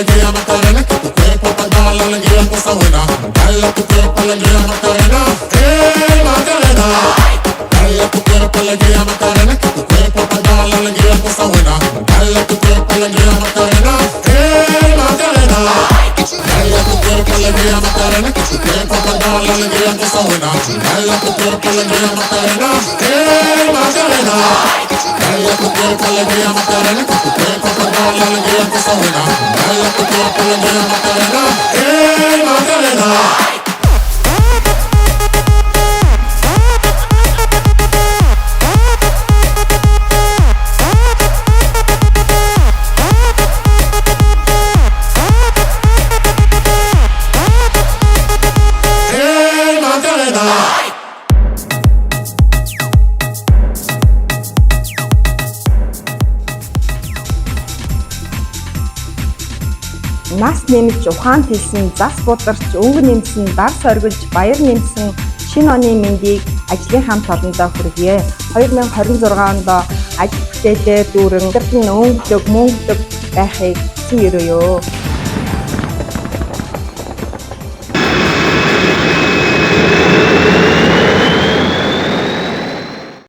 alegría Macarena, que tu cuerpo para dar la alegría cosa buena. Dale a tu cuerpo alegría Macarena, Macarena. Dale a tu cuerpo alegría Macarena, que tu cuerpo para dar la alegría cosa buena. Dale a tu cuerpo alegría Macarena, Macarena. Dale a tu cuerpo alegría Macarena, que tu cuerpo para dar la alegría cosa buena. Dale a tu cuerpo alegría Macarena, Macarena. Dale a tu cuerpo alegría Macarena, que tu cuerpo para dar la alegría cosa buena. Dale a tu cuerpo alegría Macarena, Macarena. Нас нэмж ухаан хэлсэн, зас бударч, өнгө нэмсэн, дар соргилж, баяр нэмсэн шинэ оны мэндийг ажлын хамт олондоо хүргье. 2026 онд ажил бүтээлээр дүүрэн өнгөлөг мөнгөлөг байхыг хүсэн ерөөё.